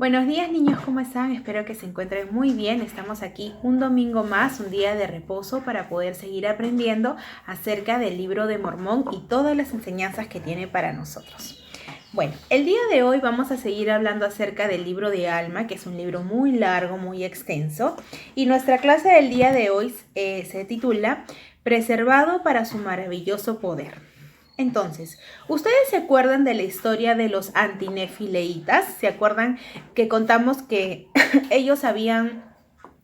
Buenos días niños, ¿cómo están? Espero que se encuentren muy bien. Estamos aquí un domingo más, un día de reposo para poder seguir aprendiendo acerca del libro de Mormón y todas las enseñanzas que tiene para nosotros. Bueno, el día de hoy vamos a seguir hablando acerca del libro de Alma, que es un libro muy largo, muy extenso. Y nuestra clase del día de hoy se titula Preservado para su maravilloso poder. Entonces, ¿ustedes se acuerdan de la historia de los antinefileitas? ¿Se acuerdan que contamos que ellos habían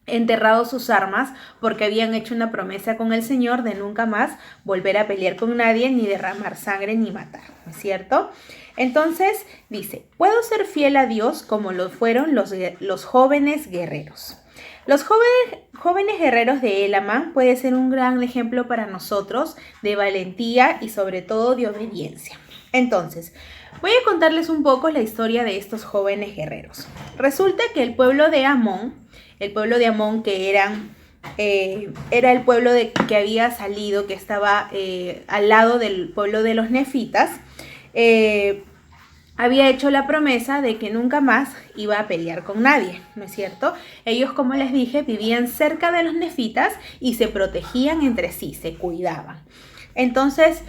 enterrado sus armas porque habían hecho una promesa con el Señor de nunca más volver a pelear con nadie, ni derramar sangre, ni matar? ¿No es cierto? Entonces dice, puedo ser fiel a Dios como lo fueron los jóvenes guerreros. Los jóvenes guerreros de Elamán puede ser un gran ejemplo para nosotros de valentía y sobre todo de obediencia. Entonces, voy a contarles un poco la historia de estos jóvenes guerreros. Resulta que el pueblo de Amón que era el pueblo que había salido, que estaba al lado del pueblo de los nefitas, había hecho la promesa de que nunca más iba a pelear con nadie, ¿no es cierto? Ellos, como les dije, vivían cerca de los nefitas y se protegían entre sí, se cuidaban. Entonces,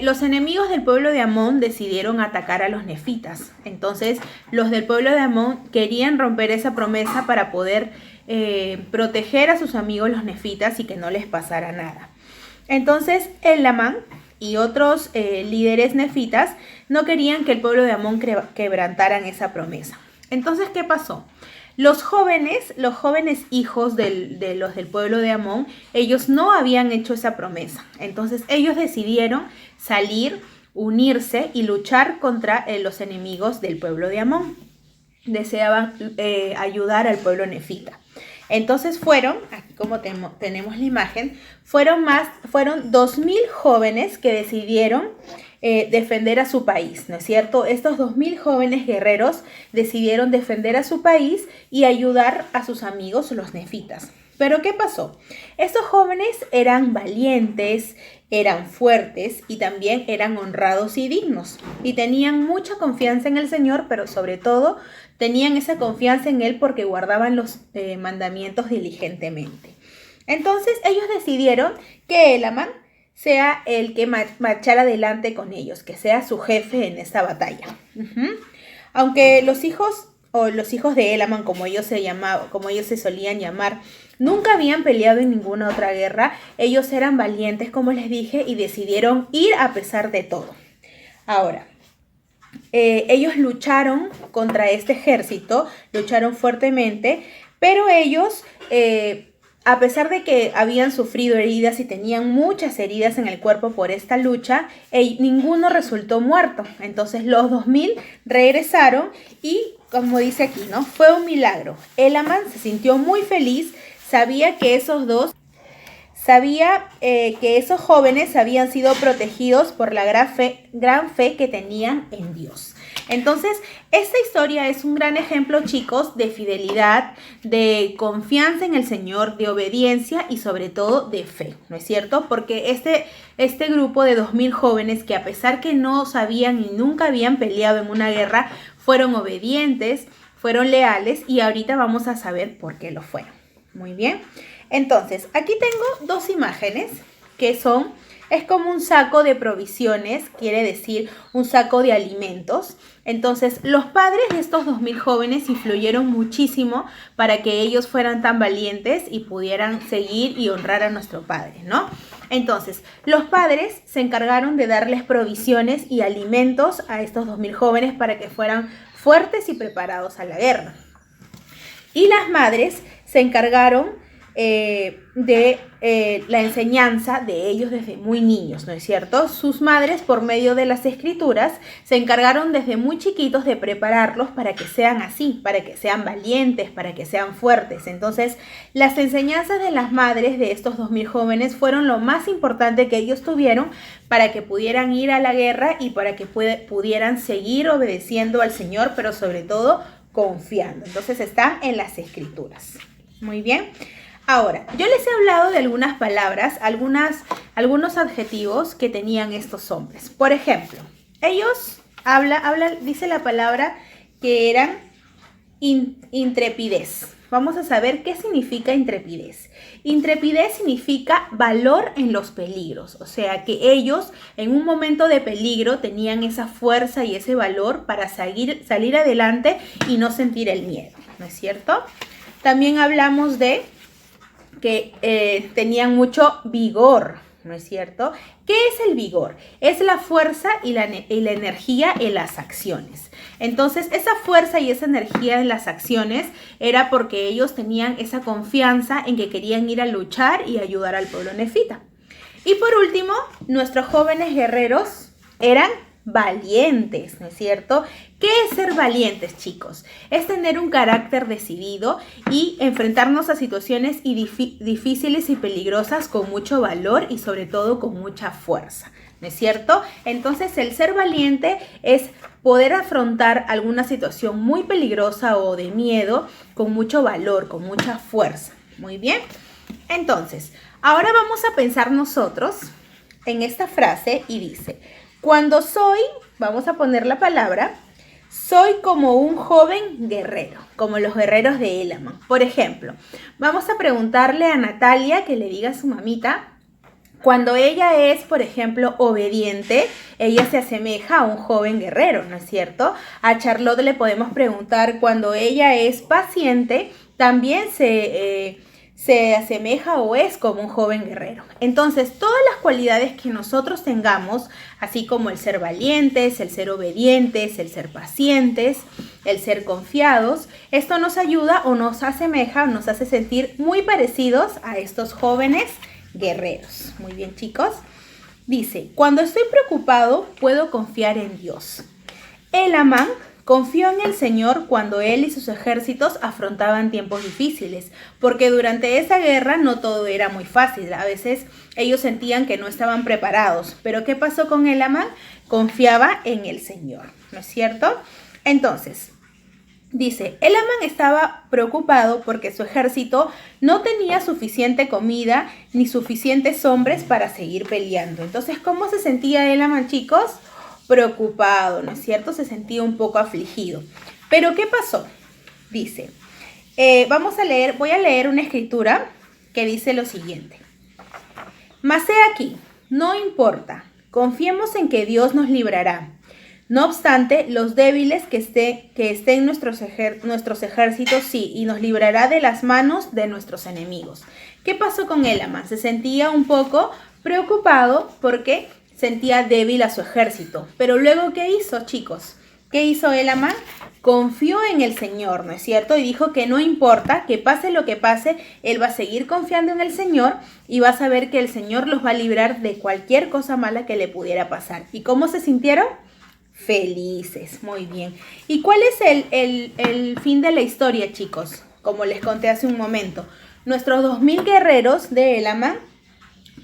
los enemigos del pueblo de Amón decidieron atacar a los nefitas. Entonces, los del pueblo de Amón querían romper esa promesa para poder proteger a sus amigos los nefitas y que no les pasara nada. Entonces, Elamán y otros líderes nefitas no querían que el pueblo de Amón quebrantaran esa promesa. Entonces, ¿qué pasó? Los jóvenes hijos de los del pueblo de Amón, ellos no habían hecho esa promesa. Entonces, ellos decidieron salir, unirse y luchar contra los enemigos del pueblo de Amón. Deseaban ayudar al pueblo nefita. Entonces fueron, aquí como tenemos la imagen, fueron 2,000 jóvenes que decidieron defender a su país, ¿no es cierto? Estos 2,000 jóvenes guerreros decidieron defender a su país y ayudar a sus amigos, los nefitas. Pero ¿qué pasó? Estos jóvenes eran valientes, eran fuertes y también eran honrados y dignos. Y tenían mucha confianza en el Señor, pero sobre todo tenían esa confianza en Él porque guardaban los mandamientos diligentemente. Entonces ellos decidieron que Elamán sea el que marchara adelante con ellos, que sea su jefe en esta batalla. Aunque los hijos de Elamán, como ellos se solían llamar, nunca habían peleado en ninguna otra guerra, ellos eran valientes, como les dije, y decidieron ir a pesar de todo. Ahora, ellos lucharon contra este ejército, lucharon fuertemente, pero ellos, a pesar de que habían sufrido heridas y tenían muchas heridas en el cuerpo por esta lucha, ninguno resultó muerto. Entonces los 2,000 regresaron y, como dice aquí, ¿no? Fue un milagro. Elamán se sintió muy feliz, sabía que esos jóvenes habían sido protegidos por la gran fe que tenían en Dios. Entonces, esta historia es un gran ejemplo, chicos, de fidelidad, de confianza en el Señor, de obediencia y sobre todo de fe, ¿no es cierto? Porque este grupo de 2,000 jóvenes que, a pesar que no sabían y nunca habían peleado en una guerra, fueron obedientes, fueron leales y ahorita vamos a saber por qué lo fueron. Muy bien. Entonces, aquí tengo 2 imágenes que es como un saco de provisiones, quiere decir un saco de alimentos. Entonces, los padres de estos 2,000 jóvenes influyeron muchísimo para que ellos fueran tan valientes y pudieran seguir y honrar a nuestro padre, ¿no? Entonces, los padres se encargaron de darles provisiones y alimentos a estos 2,000 jóvenes para que fueran fuertes y preparados a la guerra. Y las madres se encargaron de la enseñanza de ellos desde muy niños, ¿no es cierto? Sus madres, por medio de las escrituras, se encargaron desde muy chiquitos de prepararlos para que sean así, para que sean valientes, para que sean fuertes. Entonces, las enseñanzas de las madres de estos 2,000 jóvenes fueron lo más importante que ellos tuvieron para que pudieran ir a la guerra y para que pudieran seguir obedeciendo al Señor, pero sobre todo confiando. Entonces, están en las escrituras. Muy bien. Ahora, yo les he hablado de algunas palabras, algunos adjetivos que tenían estos hombres. Por ejemplo, ellos dice la palabra que eran Intrepidez. Vamos a saber qué significa intrepidez. Intrepidez significa valor en los peligros, o sea que ellos en un momento de peligro tenían esa fuerza y ese valor para salir adelante y no sentir el miedo, ¿no es cierto? También hablamos de que tenían mucho vigor, ¿no es cierto? ¿Qué es el vigor? Es la fuerza y la energía en las acciones. Entonces, esa fuerza y esa energía en las acciones era porque ellos tenían esa confianza en que querían ir a luchar y ayudar al pueblo nefita. Y por último, nuestros jóvenes guerreros eran valientes, ¿no es cierto? ¿Qué es ser valientes, chicos? Es tener un carácter decidido y enfrentarnos a situaciones difíciles y peligrosas con mucho valor y sobre todo con mucha fuerza, ¿no es cierto? Entonces, el ser valiente es poder afrontar alguna situación muy peligrosa o de miedo con mucho valor, con mucha fuerza. Muy bien. Entonces, ahora vamos a pensar nosotros en esta frase y dice: cuando soy, vamos a poner la palabra, soy como un joven guerrero, como los guerreros de Elamán. Por ejemplo, vamos a preguntarle a Natalia que le diga a su mamita, cuando ella es, por ejemplo, obediente, ella se asemeja a un joven guerrero, ¿no es cierto? A Charlotte le podemos preguntar, cuando ella es paciente, también se asemeja o es como un joven guerrero. Entonces, todas las cualidades que nosotros tengamos, así como el ser valientes, el ser obedientes, el ser pacientes, el ser confiados, esto nos ayuda o nos asemeja o nos hace sentir muy parecidos a estos jóvenes guerreros. Muy bien, chicos. Dice, cuando estoy preocupado, puedo confiar en Dios. Elamán confió en el Señor cuando él y sus ejércitos afrontaban tiempos difíciles, porque durante esa guerra no todo era muy fácil. A veces ellos sentían que no estaban preparados. Pero ¿qué pasó con Elamán? Confiaba en el Señor, ¿no es cierto? Entonces, dice, Elamán estaba preocupado porque su ejército no tenía suficiente comida ni suficientes hombres para seguir peleando. Entonces, ¿cómo se sentía Elamán, chicos? Preocupado, ¿no es cierto? Se sentía un poco afligido. ¿Pero qué pasó? Dice, voy a leer una escritura que dice lo siguiente. Mas he aquí, no importa, confiemos en que Dios nos librará. No obstante, los débiles que estén nuestros ejércitos, sí, y nos librará de las manos de nuestros enemigos. ¿Qué pasó con Elamán? Se sentía un poco preocupado porque sentía débil a su ejército. Pero luego, ¿qué hizo, chicos? ¿Qué hizo Elamán? Confió en el Señor, ¿no es cierto? Y dijo que no importa, que pase lo que pase, él va a seguir confiando en el Señor y va a saber que el Señor los va a librar de cualquier cosa mala que le pudiera pasar. ¿Y cómo se sintieron? Felices, muy bien. ¿Y cuál es el fin de la historia, chicos? Como les conté hace un momento, nuestros 2000 guerreros de Elamán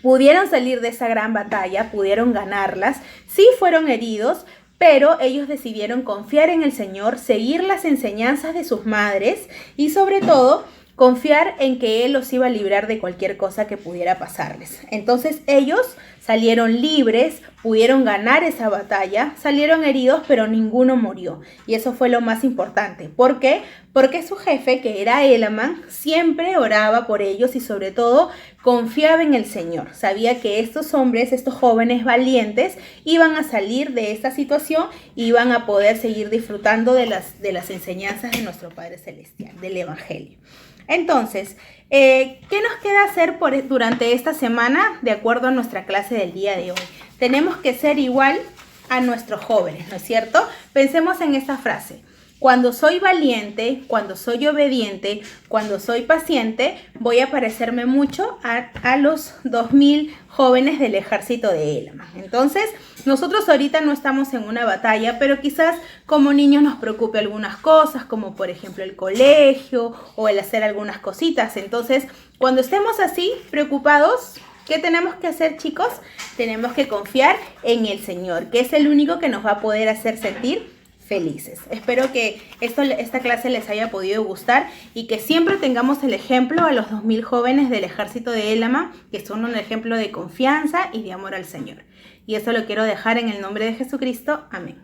pudieron salir de esa gran batalla, pudieron ganarlas, sí fueron heridos, pero ellos decidieron confiar en el Señor, seguir las enseñanzas de sus madres y sobre todo confiar en que Él los iba a librar de cualquier cosa que pudiera pasarles. Entonces ellos salieron libres, pudieron ganar esa batalla, salieron heridos, pero ninguno murió. Y eso fue lo más importante. ¿Por qué? Porque su jefe, que era Elamán, siempre oraba por ellos y sobre todo confiaba en el Señor. Sabía que estos hombres, estos jóvenes valientes, iban a salir de esta situación y iban a poder seguir disfrutando de las enseñanzas de nuestro Padre Celestial, del Evangelio. Entonces, ¿qué nos queda hacer durante esta semana de acuerdo a nuestra clase del día de hoy? Tenemos que ser igual a nuestros jóvenes, ¿no es cierto? Pensemos en esta frase. Cuando soy valiente, cuando soy obediente, cuando soy paciente, voy a parecerme mucho a los 2000 jóvenes del ejército de Elamán. Entonces, nosotros ahorita no estamos en una batalla, pero quizás como niños nos preocupe algunas cosas, como por ejemplo el colegio o el hacer algunas cositas. Entonces, cuando estemos así, preocupados, ¿qué tenemos que hacer, chicos? Tenemos que confiar en el Señor, que es el único que nos va a poder hacer sentir felices. Espero que esta clase les haya podido gustar y que siempre tengamos el ejemplo a los 2000 jóvenes del ejército de Elamán, que son un ejemplo de confianza y de amor al Señor. Y eso lo quiero dejar en el nombre de Jesucristo. Amén.